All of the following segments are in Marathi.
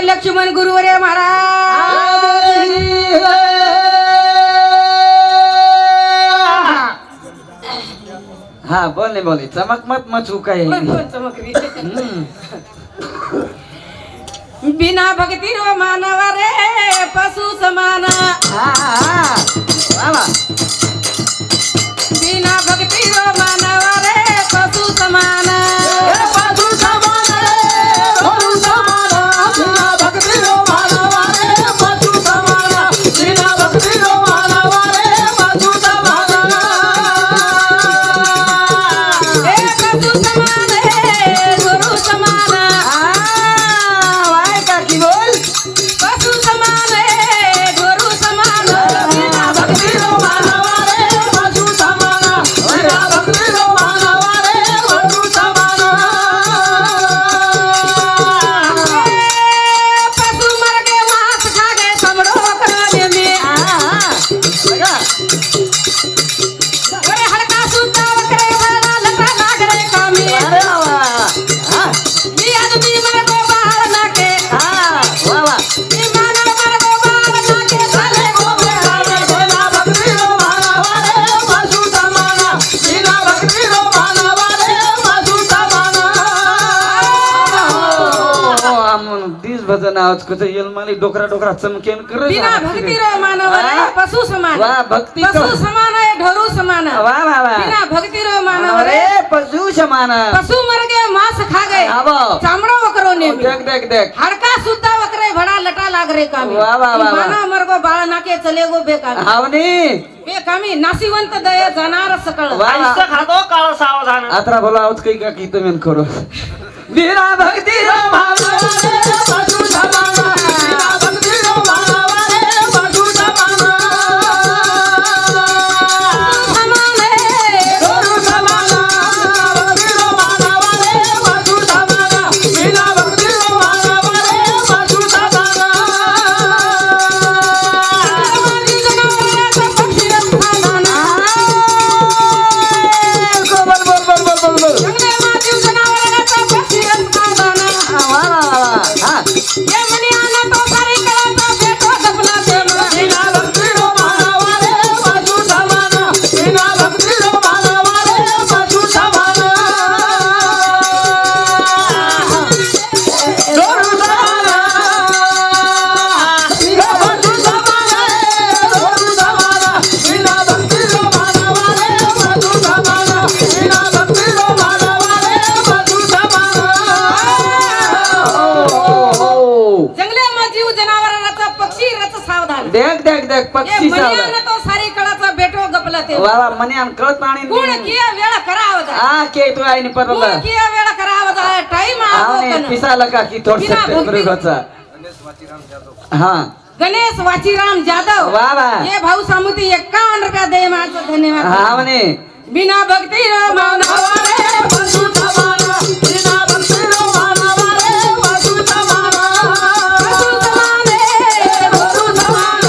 लक्ष्मण गुरुवर्य महाराज हाँ बोले बोले चमक मत मचू कहे चमक रही बिना भक्ति रो मानव रे पशु समान बिना भक्ति रो मानव रे पशु समान भजन आवाज कसं येल माली डोकरा डोकरा चमकेन कर बिना भक्ति रो मानव रे पशु समान वाह भक्ति पशु समान है ढोरू समान वाह वाह वाह बिना भक्ति रो मानव रे अरे पशु समान पशु मर गए मांस खा गए आवो चामड़ो वकरो ने देख देख देख हड़का सुद्धा वकरे भड़ा लटा लाग रे कामी वाह वाह वाह माना मर गो बाळ नाके चले गो बेकामी हावनी बेकामी नासिवंत दय जाणार सकळ आईचं खातो काळ सावधान आत्रा बोला आवाज काही का की तुम्ही करो बिना भक्ति रो मानव रे पशु समान बिना भक्ति रो मानव रे पशु समान समान है पशु समान भक्ति रो मानव रे पशु समान बिना भक्ति रो मानव रे पशु समान बोल बोल बोल बोल बोल बोल जंगले मातीव जनावराचा पक्षी रंगादाना हाँ ये मनियाना तो सारी कलाचा भेटो सपना देवा बिना भक्ति रो मानव रे पशु समान बिना भक्ति रो मानव रे पशु समान दोरू समान बिना पशु समान दोरू समान बिना भक्ति रो मानव रे पशु समान बिना भक्ति रो मानव रे पशु समान जंगले मातीव जनावराचा पक्षी रच सावधान देख देख देख ये पक्षी मनियाना तो सारी कलाचा भेटो गपला ते वाला मने आन कळत आणि गुण किया वेळ करावदा आ के तू आईने गुण परला किया वेळ करावदा टाइम आवने आवकन पिसाला का की थोड बिना सकते भक्ति- बरोबरचा हां गणेश वाचीराम जाधव वाह वाह ये भाऊ सामुती 51 रुपया दे माझं धन्यवाद आवने बिना भक्ति रो मानव रे पशु समान बिना भक्ति रो मानव रे पशु समान पशु समान है पशु समान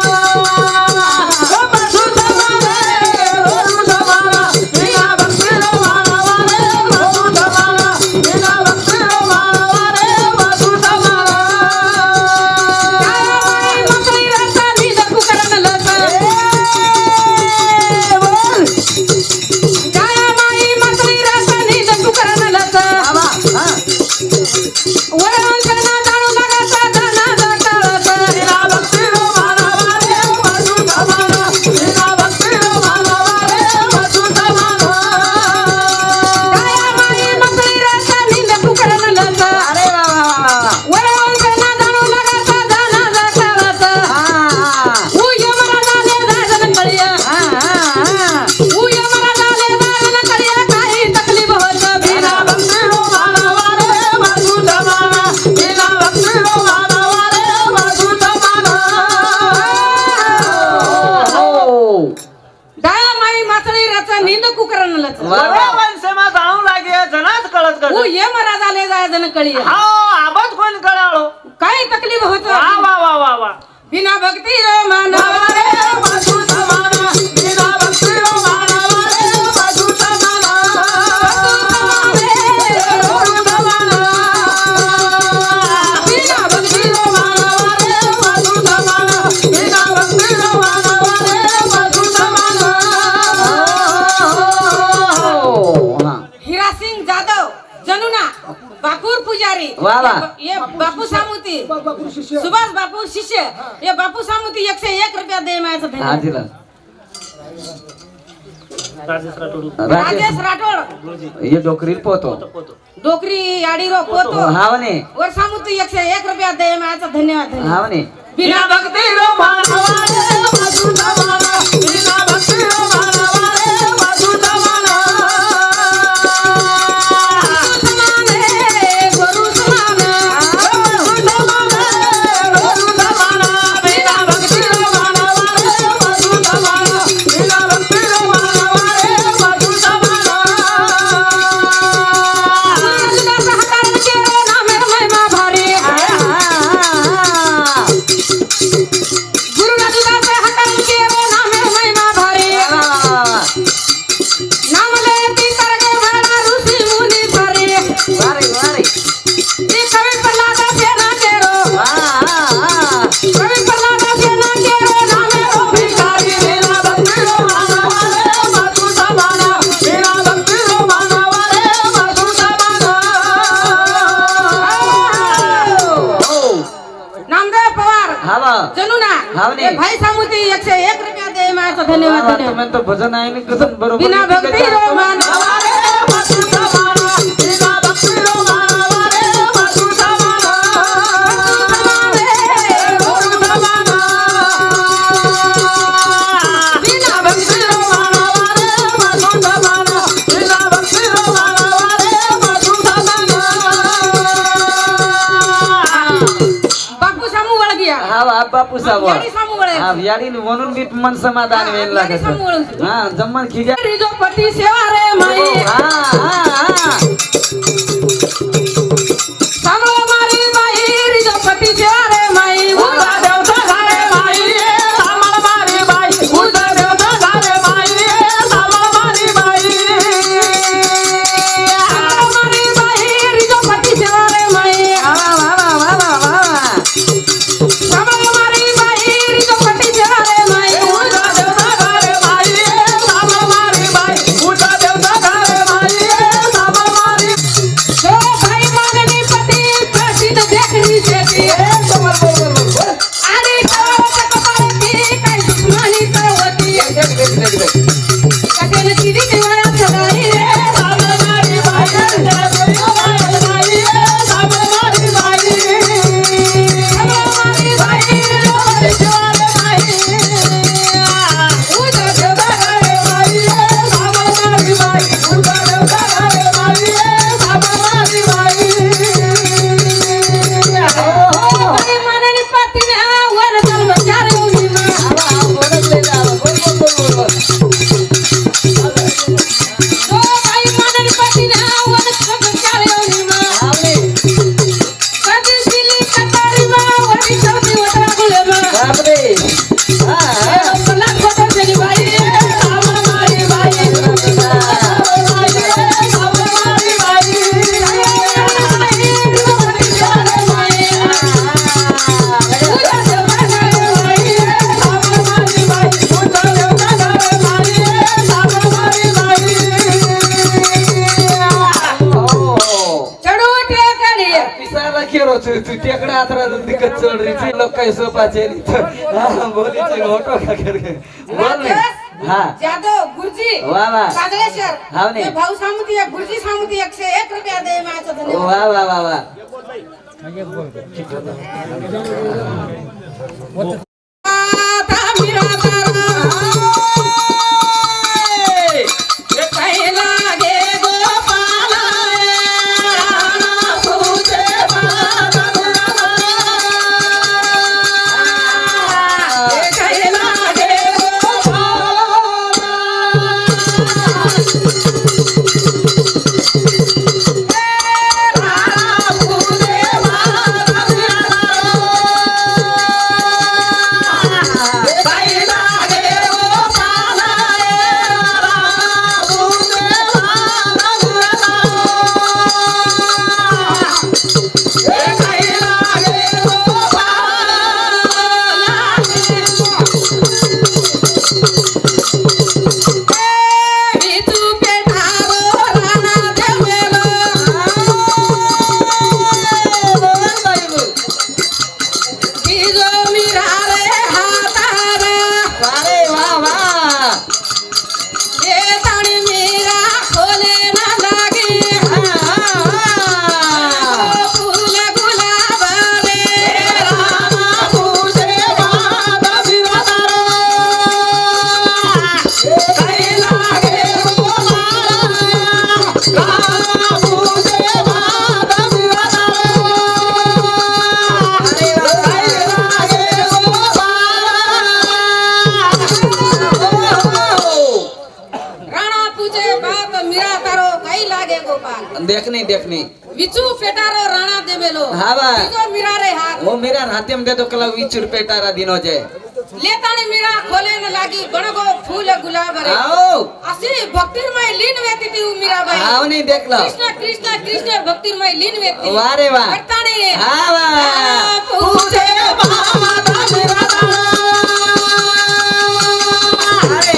पशु समान पशु समान बिना भक्ति रो मानव रे पशु समान बिना भक्ति रो मानव रे पशु समान काळी मकई रसा निज कुकरन लस बोल काळा माई मकई रसा निज कुकराचं निंद कुकरानलच वा. वंशमा जाऊ लागे जनात कळत तू कळत ये मरा झाले जाय जण कळी हा आबाद कोण कळालो काही तकलीफ होत वा वा वा वा वा बिना भक्ती रो मानवा रे वसु समाना बिना भक्ती रो मानवा रे वसु समाना बिना भक्ती रो मानवा रे वसु समाना बिना भक्ती रो मानवा रे वसु समाना हीरा सिंह जाधव जनुना बापूर पुजारी वाह, वाह. ये बापू सामुती सुभाष बापू शिष्य ये बापू सामुती 101 रुपया दे मायाचं हा धन्यवाद दिला राजेश राठोड राजेश राठोड हे डोकरी पोतो पोतो डोकरी याडीरो पोतो हावने वर सामुती 101 रुपया दे मायाचं धन्यवाद हावने बिना भक्ती रो मानवा रे वसु समाना बिना भक्ती रो मानवा रे वसु समाना गुरु समाना वसु समाना वसु समाना बिना भक्ती रो मानवा रे वसु समाना बिना भक्ती रो मानवा रे वसु समाना गुरु रघुदास हटन के रो नाम महिमा भारी नाम लेती तरगे भाड़ा ऋषि मुनि परे वारे वारे ये कवि प्रहलाद सेना केरो कवि प्रहलाद सेना केरो नाम रो भिखारी बिना भक्ती रो मानवा रे वसु समाना बिना भक्ती रो मानवा रे वसु समाना नामदेव पवार हावा जनुना हावने. ये भाई सामुती 101 रुपया दे मायाचं धन्यवाद धन्यवाद तुम्ही तो भजन आहे नि कसं बरोबर बिना भक्ती रो मानवा रे वसु समाना बिना भक्ती रो मानवा रे वसु समाना वसु समाना बिना भक्ती रो मानवा रे वसु समाना बिना भक्ती रो मानवा रे वसु समाना बापू सामू वळ गया हा बापू साहेब याडी सामू वळ हा याडी म्हणून मी मन समाधान हा, वेळ याडी लागत समोर. हा जम्मन खिजा रिजो पती सेवा रे माई हा सांगो मारी बाई रिजो पती सेवा रे माई उदा देवता झाले माई सामळ मारी बाई उदा देवता झाले माई सामळ मारी बाई सांगो मारी बाई रिजो पती सेवा रे माई वा वा वा वा वा सांगो मारी बाई रिजो पती सेवा रे माई उदा देवता झाले माई सामळ मारी बाई उदा देवता झाले माई सामळ मारी दो भाई मागणी पती प्रसिद्ध देखणी शेती आणि गावाच्या कपाळाची काही दुश्मनी तर होती कशाने किती देवळात सदाई रे सामळ मारी बाई सामळ मारी सामळ मारी बाई सांगो मारी बाई रिजो पती सेवा रे माई उदा देवता झाले माई सामळ मारी बाई उदा देवता झाले माई सामळ मारी बाई बाई मागणी पतीने वर जन्म चार मुलींना दो भाई मागणी पतीने वर जन्म चार मुलींना कधी दिली कतारी मा वरी चौथी वतरा गुले मा मला खोटं झाली बाई सामळ मारी बाई सामळ मारी बाई चढू टेकडी पिसाला खेळो तू टेकडा आतरा दिक्कत चढ रे लोक काय सोपाचे बोलीचे घोटो का कर बोल रे हा जाधव गुरुजी वा वा कागलेश्वर हावने. हे भाऊ सामुती एक गुरुजी सामुती 101 रुपया दे माझं धन्यवाद वा वा वा वा आता मिरा तारा ये पहिला गे गोपाला तुझे बाबा ये पहिला गे गोपाला देखनी देखनी विचू पेटारो राणा देवेलो हाँ बा। तीजो मीरा रे हाथ वो मेरा हाथे में दे दो कला 20 रुपए तारा दिनो जे लेताणी मीरा खोले न लागी गणगो फूल गुलाब रे आओ अशी भक्तिमय लीन वेती ती मीरा बाई आओ नहीं देख लो कृष्ण कृष्ण कृष्ण भक्तिमय लीन वेती वाह रे वाह करताणी हाँ वाह पूजे बाबा मेरा अरे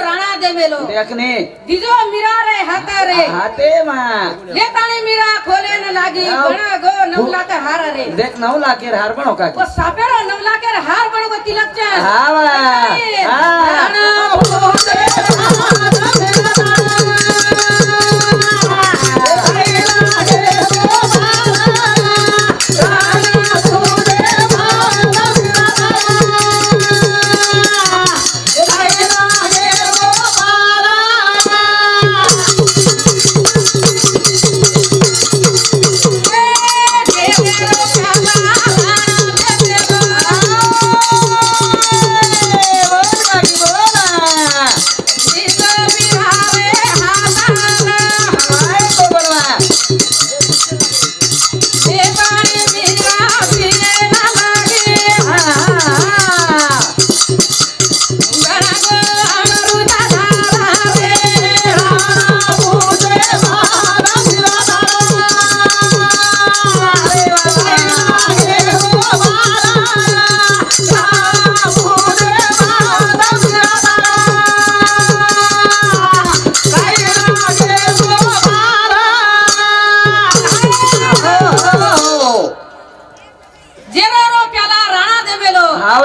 देखने दीजो मीरा रे हाथा रे हाथे मां लेताणी मीरा खोले न लागी गणा गो नवला के हार रे देख 9 लाख के हार बनो का वो सापेरो नवला के हार बनो को तिलक चा हाँ वाह हाँ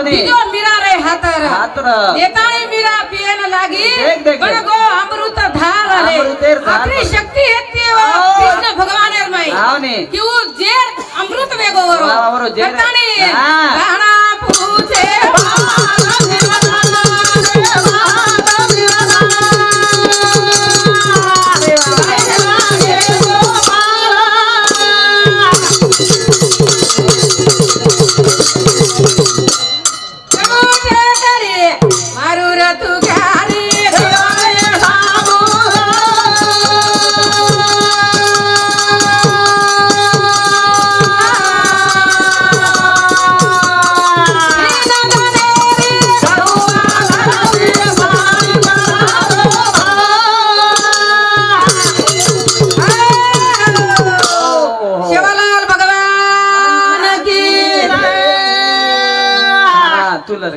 दीजो मीरा रे हाथर हाथर लेताणी मीरा पियन लागी देख देख गणगो अमृत धार रे अमृतेर धार आपली पर. शक्ती येते व आओ. कृष्ण भगवानेर माई आओ ने कि वो जेर अमृत वेगो वरो वा, वरो जेर. करताणी हाँ. राणा पूछे मारू रतु गारी शिवलाल भगवान की तुला